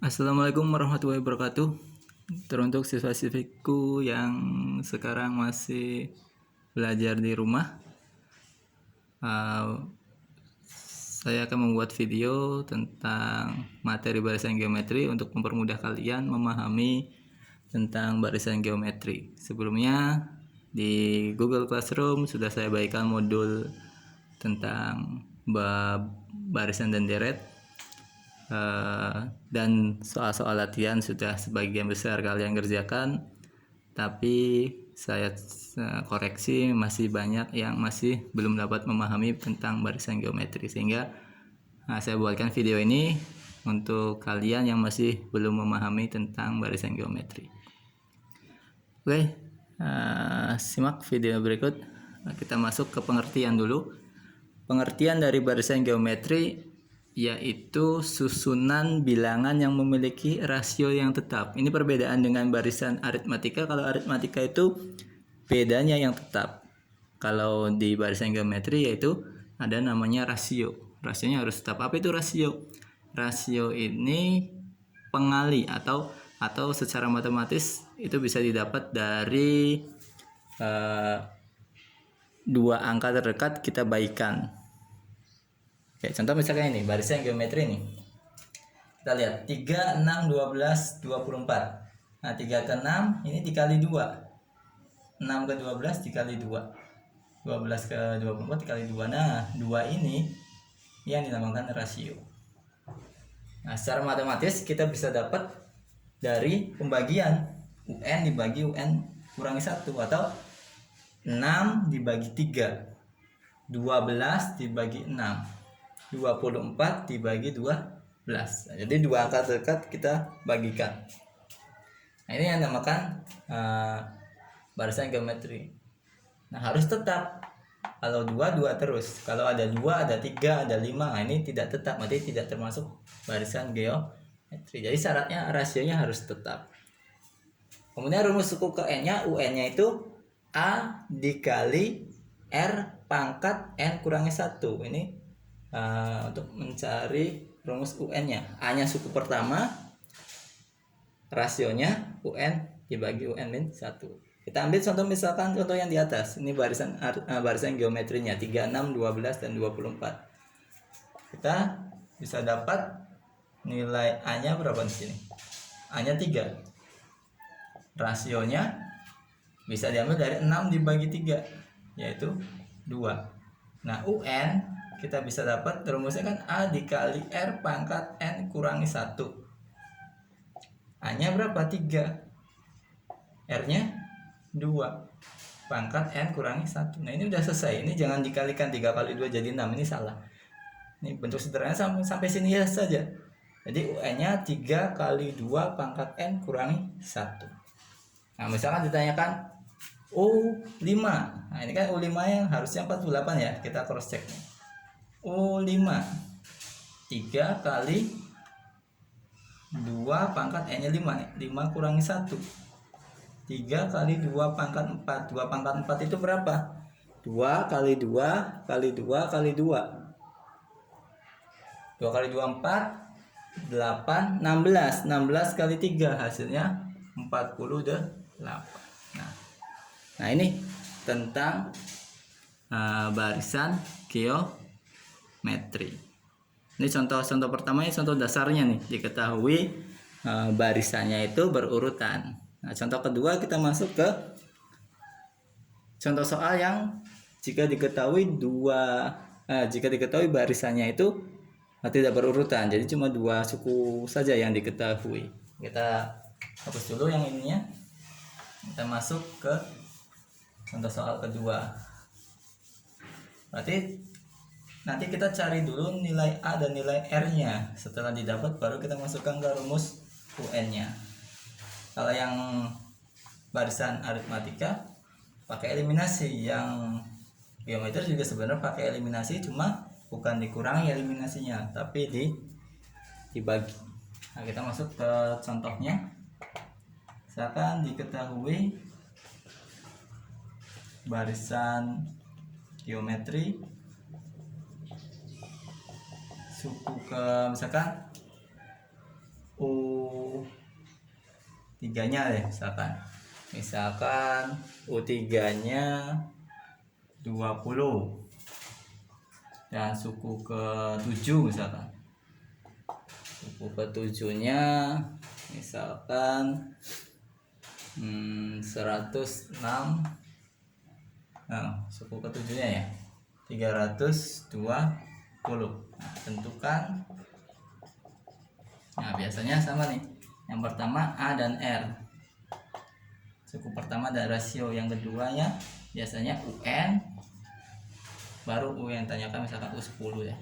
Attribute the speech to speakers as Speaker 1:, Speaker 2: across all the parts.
Speaker 1: Assalamualaikum warahmatullahi wabarakatuh. Teruntuk siswa-siswiku yang sekarang masih belajar di rumah, saya akan membuat video tentang materi barisan geometri untuk mempermudah kalian memahami tentang barisan geometri. Sebelumnya di Google Classroom sudah saya bagikan modul tentang bab barisan dan deret. Dan soal-soal latihan sudah sebagian besar kalian kerjakan, tapi saya koreksi masih banyak yang masih belum dapat memahami tentang barisan geometri, sehingga saya buatkan video ini untuk kalian yang masih belum memahami tentang barisan geometri. Oke, simak video berikut. Kita masuk ke pengertian dulu. Pengertian dari barisan geometri yaitu susunan bilangan yang memiliki rasio yang tetap. Ini perbedaan dengan barisan aritmatika. Kalau aritmatika itu bedanya yang tetap. Kalau di barisan geometri yaitu ada namanya rasio. Rasionya harus tetap. Apa itu rasio? Rasio ini pengali atau secara matematis itu bisa didapat dari dua angka terdekat kita bagikan. Oke, contoh misalkan ini barisan geometri nih. Kita lihat 3, 6, 12, 24. Nah 3 ke 6 ini dikali 2, 6 ke 12 dikali 2, 12 ke 24 dikali 2. Nah 2 ini yang dinamakan rasio. Nah secara matematis kita bisa dapat dari pembagian UN dibagi UN kurangi 1, atau 6 dibagi 3, 12 dibagi 6, 24 dibagi 12. Jadi dua angka terdekat kita bagikan. Nah ini yang dinamakan barisan geometri. Nah harus tetap. Kalau 2 terus. Kalau ada 2, ada 3, ada 5, nah ini tidak tetap, berarti tidak termasuk barisan geometri. Jadi syaratnya rasionya harus tetap. Kemudian rumus suku ke N-nya, UN-nya itu A dikali R pangkat N kurangi 1. Ini untuk mencari rumus UN-nya. A-nya suku pertama, rasionya UN dibagi UN min 1. Kita ambil contoh, misalkan contoh yang di atas. Ini barisan geometrinya 3, 6, 12 dan 24. Kita bisa dapat nilai A-nya berapa di sini? A-nya 3. Rasionya bisa diambil dari 6 dibagi 3, yaitu 2. Nah UN kita bisa dapat rumusnya kan A dikali R pangkat N kurangi 1. A nya berapa? 3, R nya 2, pangkat N kurangi 1. Nah ini udah selesai. Ini jangan dikalikan 3 kali 2 jadi 6, ini salah. Ini bentuk sederhana sampai sini ya saja. Jadi UN nya 3 kali 2 pangkat N kurangi 1. Nah misalkan ditanyakan U5. Nah ini kan U5 yang harusnya 48 ya. Kita cross check. U5 3 kali 2 pangkat N nya 5. 5 kurangi 1. 3 kali 2 pangkat 4. 2 pangkat 4 itu berapa? 2 kali 2 kali 2 kali 2. 2 kali 2 4, 8, 16. 16 kali 3 hasilnya 48. Nah ini tentang barisan geometri. Ini contoh pertama, ini contoh dasarnya nih. Diketahui barisannya itu berurutan. Nah contoh kedua kita masuk ke contoh soal yang jika diketahui barisannya itu tidak berurutan. Jadi cuma 2 suku saja yang diketahui. Kita hapus dulu yang ininya. Kita masuk ke contoh soal kedua. Berarti nanti kita cari dulu nilai A dan nilai R-nya. Setelah didapat baru kita masukkan ke rumus UN-nya. Kalau yang barisan aritmatika pakai eliminasi, yang geometri juga sebenarnya pakai eliminasi, cuma bukan dikurangi eliminasinya, tapi dibagi. Nah, kita masuk ke contohnya. Misalkan diketahui barisan geometri suku ke misalkan U5 tiganya ya, misalkan U3-nya 20 dan suku ke-7 misalkan. Suku ke-7-nya misalkan 106. Nah, suku ke-7-nya ya 320. Nah, tentukan. Nah, biasanya sama nih. Yang pertama A dan R. Suku pertama dan rasio, yang keduanya biasanya UN, baru U yang tanyakan misalkan U10 ya.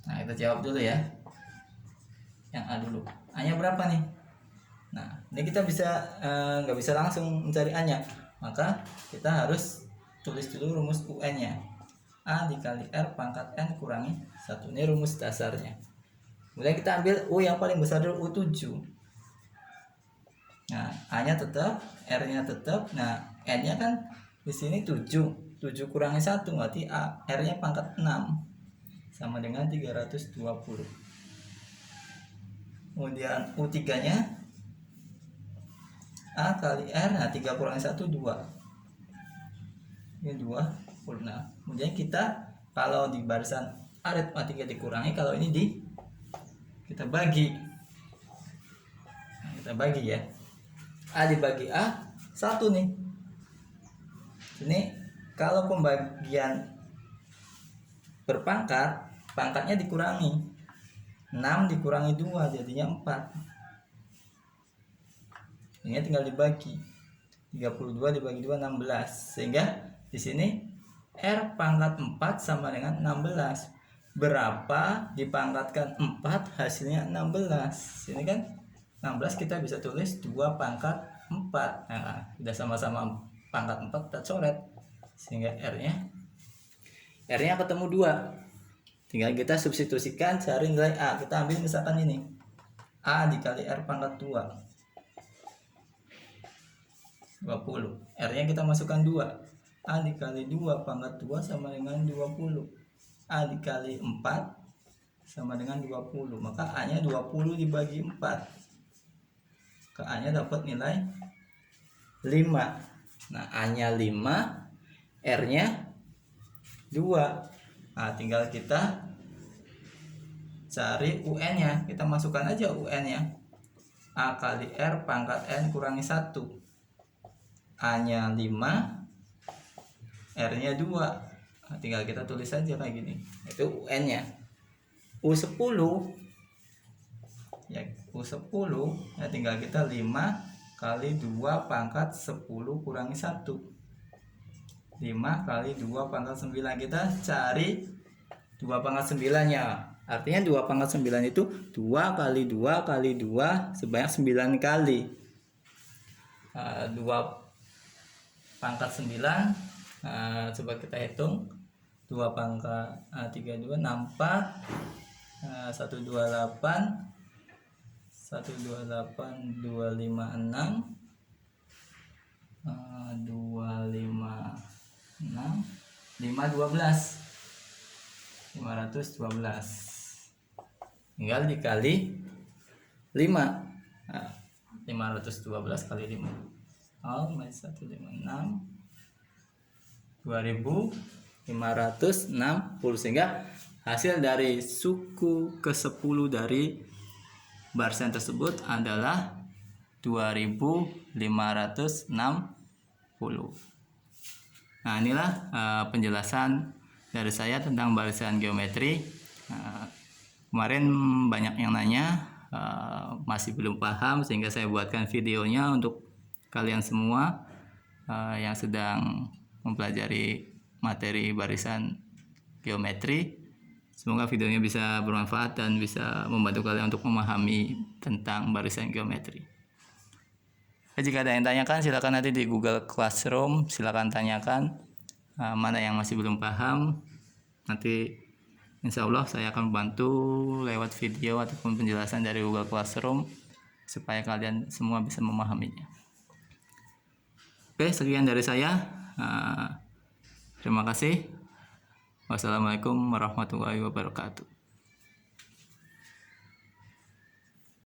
Speaker 1: Nah, kita jawab dulu ya. Yang A dulu. A-nya berapa nih? Nah, ini kita bisa nggak bisa langsung mencari A-nya. Maka kita harus tulis dulu rumus UN-nya. A dikali R pangkat N kurangi 1. Ini rumus dasarnya. Kemudian kita ambil U yang paling besar dulu, U7. Nah, A-nya tetap, R-nya tetap. Nah, N-nya kan di sini 7. 7 kurangi 1 berarti R-nya pangkat 6. Sama dengan 320. Kemudian U3-nya A kali R. Nah, 3 kurangi 1 2. Ini 20. Nah, kemudian kita kalau di barisan aritmatika dikurangi, kalau ini kita bagi. Nah, kita bagi ya. A dibagi A 1 nih. Ini kalau pembagian berpangkat, pangkatnya dikurangi. 6 dikurangi 2 jadinya 4. Ini tinggal dibagi. 32 dibagi 2 16. Sehingga di sini R pangkat 4 sama dengan 16. Berapa dipangkatkan 4 hasilnya 16. Ini kan 16 kita bisa tulis 2 pangkat 4. Nah, sudah sama-sama pangkat 4 kita coret. Sehingga R-nya ketemu 2. Tinggal kita substitusikan cari nilai A. Kita ambil misalkan ini. A dikali R pangkat 2. 20. R-nya kita masukkan 2. A dikali 2 pangkat 2 sama dengan 20. A dikali 4 sama dengan 20. Maka A-nya 20 dibagi 4. Ke A-nya dapat nilai 5. Nah, A-nya 5, R-nya 2. Nah, tinggal kita cari UN-nya. Kita masukkan aja UN-nya. A kali R pangkat N kurangi 1. A-nya 5, R-nya 2. Nah, tinggal kita tulis saja kayak gini. Itu UN-nya. U10 ya, U10 ya tinggal kita 5 kali 2 pangkat 10 kurangi 1. 5 kali 2 pangkat 9. Kita cari 2 pangkat 9-nya. Artinya 2 pangkat 9 itu 2 kali 2 kali 2 sebanyak 9 kali. 2 pangkat 9, coba kita hitung. 2 pangkat 32 64, 128 256, 512 tinggal dikali 5. Nah, 512 kali 5 156 2560. Sehingga hasil dari suku ke-10 dari barisan tersebut adalah 2560. Nah, inilah penjelasan dari saya tentang barisan geometri. Kemarin banyak yang nanya, masih belum paham, sehingga saya buatkan videonya untuk kalian semua yang sedang mempelajari materi barisan geometri. Semoga videonya bisa bermanfaat dan bisa membantu kalian untuk memahami tentang barisan geometri. Jika ada yang tanyakan, silakan nanti di Google Classroom, silakan tanyakan mana yang masih belum paham. Nanti insya Allah saya akan bantu lewat video ataupun penjelasan dari Google Classroom supaya kalian semua bisa memahaminya. Oke, sekian dari saya. Terima kasih. Wassalamualaikum warahmatullahi wabarakatuh.